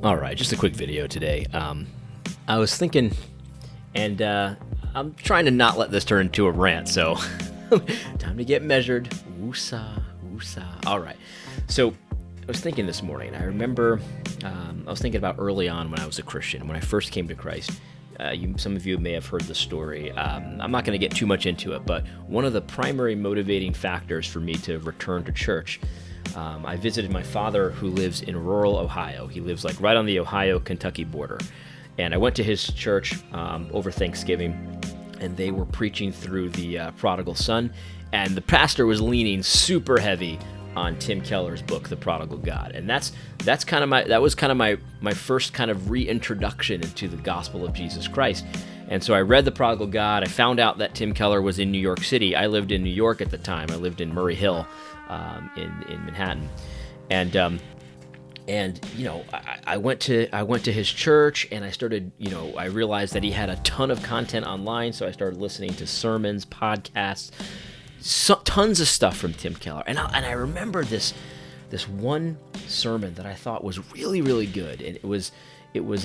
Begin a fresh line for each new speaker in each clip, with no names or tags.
All right, just a quick video today. I was thinking, and I'm trying to not let this turn into a rant, so time to get measured. Woosah, woosah. All right, so I was thinking this morning. I remember I was thinking about early on when I was a Christian, when I first came to Christ. Some of you may have heard the story. I'm not going to get too much into it, but one of the primary motivating factors for me to return to church, I visited my father who lives in rural Ohio. He lives like right on the Ohio-Kentucky border. And I went to his church over Thanksgiving, and they were preaching through the prodigal son, and the pastor was leaning super heavy on Tim Keller's book, The Prodigal God. And that was kind of my first kind of reintroduction into the gospel of Jesus Christ. And so I read The Prodigal God. I found out that Tim Keller was in New York City. I lived in New York at the time. I lived in Murray Hill in Manhattan. And you know, I went to his church, and I started, I realized that he had a ton of content online, so I started listening to sermons, podcasts, tons of stuff from Tim Keller. And I remember this one sermon that I thought was really, really good, and it was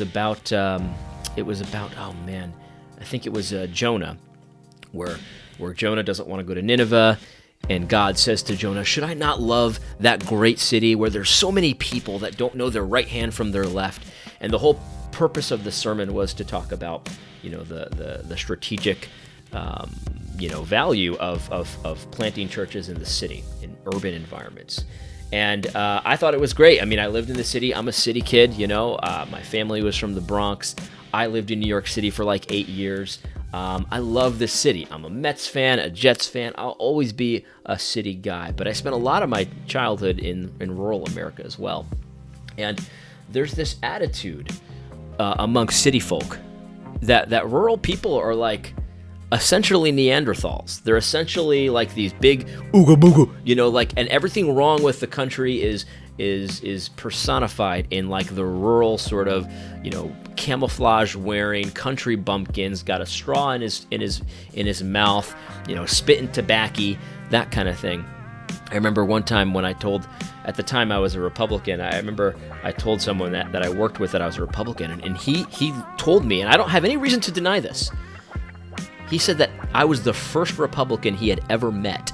about oh man, I think it was Jonah, where Jonah doesn't want to go to Nineveh. And God says to Jonah, should I not love that great city where there's so many people that don't know their right hand from their left? And the whole purpose of the sermon was to talk about, the strategic, value of planting churches in the city, in urban environments. And I thought it was great. I mean, I lived in the city. I'm a city kid, my family was from the Bronx. I lived in New York City for like 8 years. I love this city. I'm a Mets fan, a Jets fan. I'll always be a city guy. But I spent a lot of my childhood in rural America as well. And there's this attitude among city folk that rural people are like essentially Neanderthals. They're essentially like these big ooga booga, and everything wrong with the country is personified in like the rural sort of, camouflage wearing country bumpkins, got a straw in his mouth, spitting tobacco, that kind of thing. I remember one time when at the time I was a Republican, I remember I told someone that I worked with that I was a Republican, and he told me, and I don't have any reason to deny this, he said that I was the first Republican he had ever met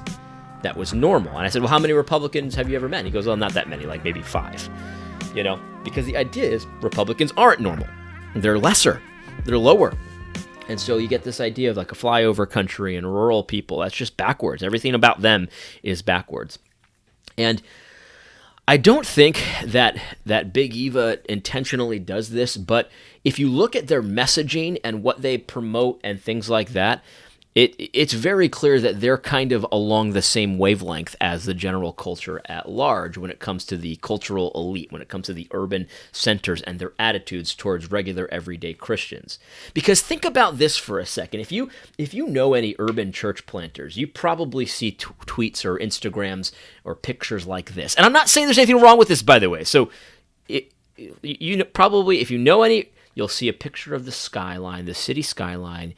that was normal. And I said, well, how many Republicans have you ever met? And he goes, well, not that many, like maybe 5, because the idea is Republicans aren't normal. They're lesser, they're lower. And so you get this idea of like a flyover country and rural people. That's just backwards. Everything about them is backwards. And I don't think that Big Eva intentionally does this, but if you look at their messaging and what they promote and things like that, it's very clear that they're kind of along the same wavelength as the general culture at large when it comes to the cultural elite, when it comes to the urban centers and their attitudes towards regular everyday Christians. Because think about this for a second. If you know any urban church planters, you probably see tweets or Instagrams or pictures like this. And I'm not saying there's anything wrong with this, by the way. So probably if you know any, you'll see a picture of the skyline, the city skyline.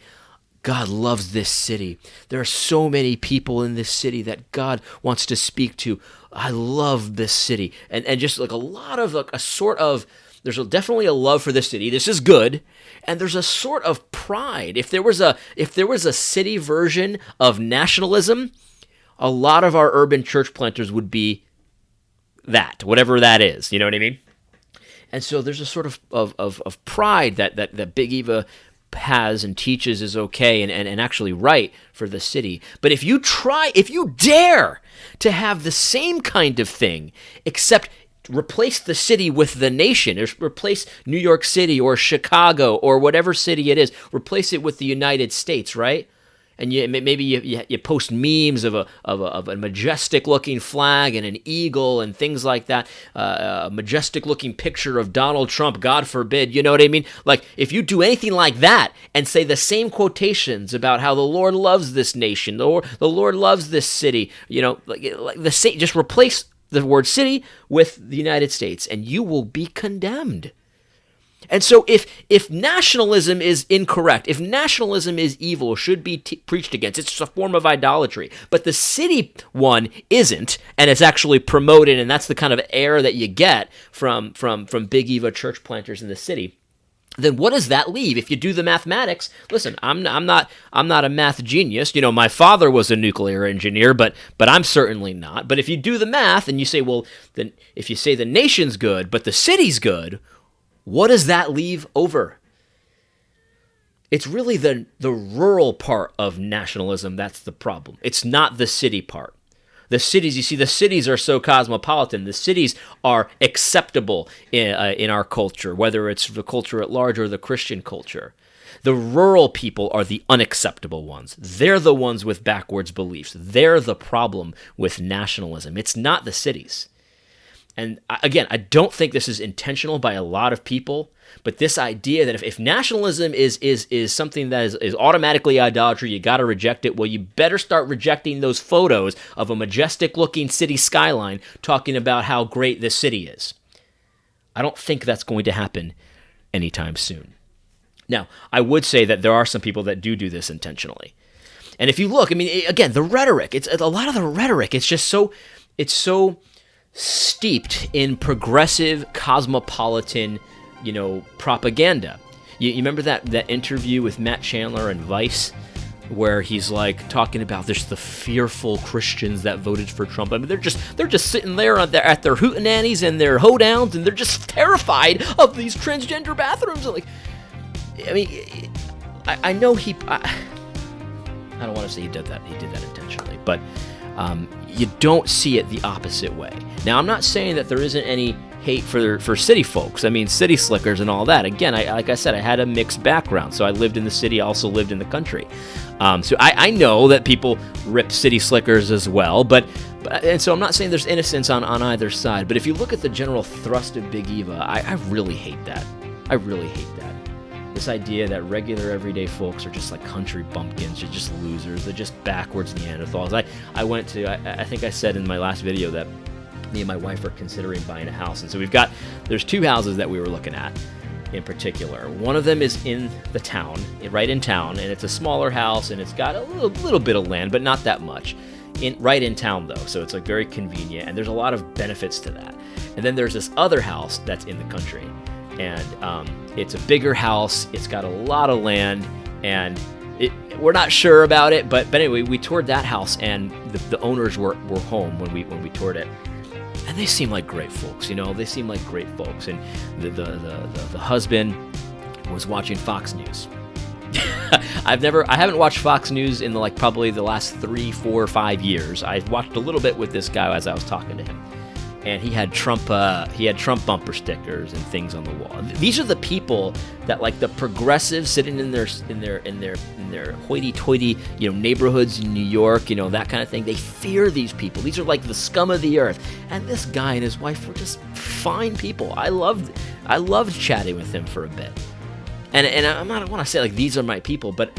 God loves this city. There are so many people in this city that God wants to speak to. I love this city. And just like a lot of like a sort of, there's definitely a love for this city. This is good. And there's a sort of pride. If there was a city version of nationalism, a lot of our urban church planters would be that, whatever that is. You know what I mean? And so there's a sort of pride that Big Eva has and teaches is okay and actually right for the city. But if you dare to have the same kind of thing, except replace the city with the nation, or replace New York City or Chicago or whatever city it is, replace it with the United States, right? And maybe you post memes of a majestic looking flag and an eagle and things like that, a majestic looking picture of Donald Trump, God forbid, you know what I mean? Like if you do anything like that and say the same quotations about how the Lord loves this nation, the Lord loves this city, like the same, just replace the word city with the United States, and you will be condemned. And so if nationalism is incorrect, if nationalism is evil, should be preached against, it's a form of idolatry. But the city one isn't, and it's actually promoted, and that's the kind of air that you get from Big Eva church planters in the city. Then what does that leave? If you do the mathematics, listen, I'm not a math genius. You know, my father was a nuclear engineer, but I'm certainly not. But if you do the math and you say, well, then if you say the nation's good, but the city's good, what does that leave over? It's really the rural part of nationalism that's the problem. It's not the city part. The cities, you see, the cities are so cosmopolitan. The cities are acceptable in our culture, whether it's the culture at large or the Christian culture. The rural people are the unacceptable ones. They're the ones with backwards beliefs. They're the problem with nationalism. It's not the cities. And again, I don't think this is intentional by a lot of people, but this idea that if nationalism is something that is automatically idolatry, you got to reject it, well, you better start rejecting those photos of a majestic-looking city skyline talking about how great this city is. I don't think that's going to happen anytime soon. Now, I would say that there are some people that do this intentionally. And if you look, I mean, again, the rhetoric, it's a lot of the rhetoric, it's so steeped in progressive cosmopolitan, propaganda. You remember that interview with Matt Chandler and Vice, where he's like talking about there's the fearful Christians that voted for Trump. I mean, they're just sitting there at their hootenannies and their hoedowns, and they're just terrified of these transgender bathrooms. Like, I mean, I know I don't want to say he did that intentionally, but you don't see it the opposite way. Now, I'm not saying that there isn't any hate for city folks. I mean, city slickers and all that. Again, like I said, I had a mixed background. So I lived in the city, also lived in the country. So I know that people rip city slickers as well. And so I'm not saying there's innocence on either side. But if you look at the general thrust of Big Eva, I really hate that. I really hate that. This idea that regular everyday folks are just like country bumpkins, they're just losers, they're just backwards Neanderthals. I think I said in my last video that me and my wife are considering buying a house. And so there's two houses that we were looking at in particular. One of them is in the town, right in town, and it's a smaller house, and it's got a little bit of land, but not that much. Right in town, though, so it's like very convenient, and there's a lot of benefits to that. And then there's this other house that's in the country. And it's a bigger house. It's got a lot of land, and we're not sure about it. But anyway, we toured that house, and the owners were home when we toured it, and they seem like great folks. They seem like great folks. And the husband was watching Fox News. I haven't watched Fox News in probably the last 3, 4, 5 years. I watched a little bit with this guy as I was talking to him. And he had Trump bumper stickers and things on the wall. These are the people that, like, the progressives sitting in their hoity-toity, neighborhoods in New York, that kind of thing. They fear these people. These are like the scum of the earth. And this guy and his wife were just fine people. I loved chatting with him for a bit. And I don't want to say like these are my people, but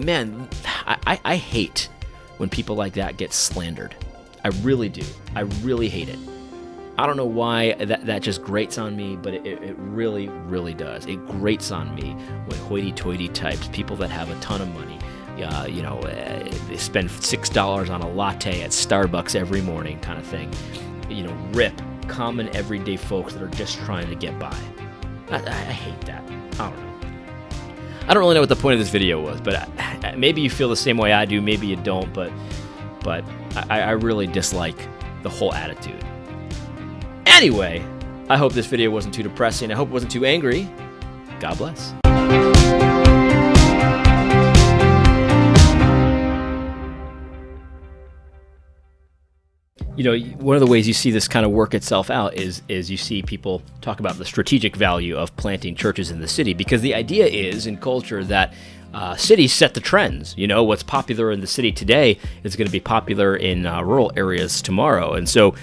man, I hate when people like that get slandered. I really do. I really hate it. I don't know why that just grates on me, but it really, really does. It grates on me when hoity-toity types, people that have a ton of money, they spend $6 on a latte at Starbucks every morning kind of thing, rip common everyday folks that are just trying to get by. I hate that. I don't know. I don't really know what the point of this video was, but maybe you feel the same way I do, maybe you don't, but I really dislike the whole attitude. Anyway, I hope this video wasn't too depressing. I hope it wasn't too angry. God bless. One of the ways you see this kind of work itself out is you see people talk about the strategic value of planting churches in the city, because the idea is in culture that cities set the trends. What's popular in the city today is going to be popular in rural areas tomorrow. And so,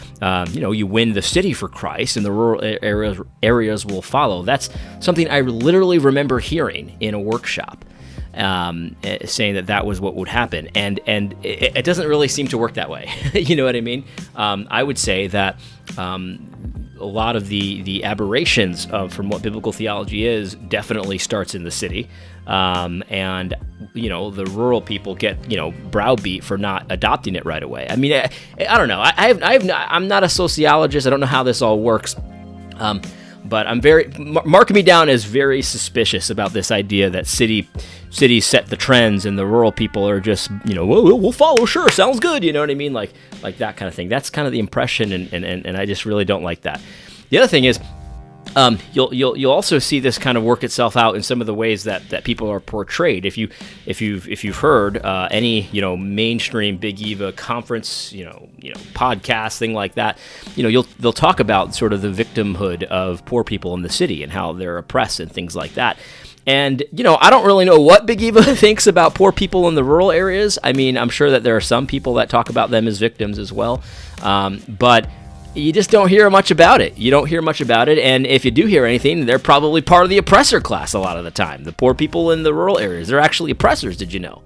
you win the city for Christ, and the rural areas will follow. That's something I literally remember hearing in a workshop, saying that was what would happen. And it doesn't really seem to work that way. You know what I mean? I would say that a lot of the aberrations from what biblical theology is definitely starts in the city. And, the rural people get, browbeat for not adopting it right away. I mean, I don't know. I'm not a sociologist. I don't know how this all works. But I'm mark me down as very suspicious about this idea that cities set the trends and the rural people are just, we'll follow. Sure. Sounds good. You know what I mean? Like that kind of thing. That's kind of the impression. And I just really don't like that. The other thing is, you'll also see this kind of work itself out in some of the ways that people are portrayed. If you've heard any mainstream Big Eva conference podcast thing like that, they'll talk about sort of the victimhood of poor people in the city and how they're oppressed and things like that. And I don't really know what Big Eva thinks about poor people in the rural areas. I mean, I'm sure that there are some people that talk about them as victims as well, but you just don't hear much about it. You don't hear much about it, and if you do hear anything, they're probably part of the oppressor class a lot of the time. The poor people in the rural areas, they're actually oppressors, did you know?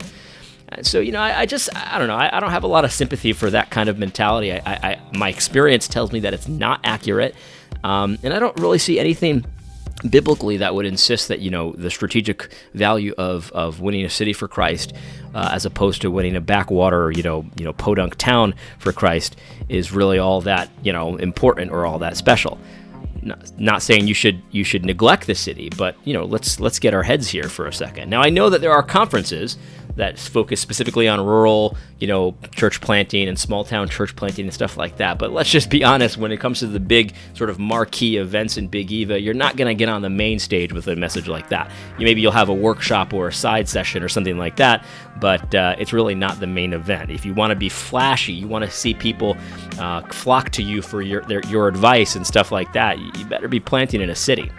So, I don't know. I don't have a lot of sympathy for that kind of mentality. My experience tells me that it's not accurate, and I don't really see anything biblically that would insist that the strategic value of winning a city for Christ as opposed to winning a backwater podunk town for Christ is really all that important or all that special. Not saying you should neglect the city, but let's get our heads here for a second. Now I know that there are conferences that focus specifically on rural, church planting and small town church planting and stuff like that. But let's just be honest, when it comes to the big sort of marquee events in Big Eva, you're not going to get on the main stage with a message like that. Maybe you'll have a workshop or a side session or something like that, but it's really not the main event. If you want to be flashy, you want to see people flock to you for your advice and stuff like that, you better be planting in a city.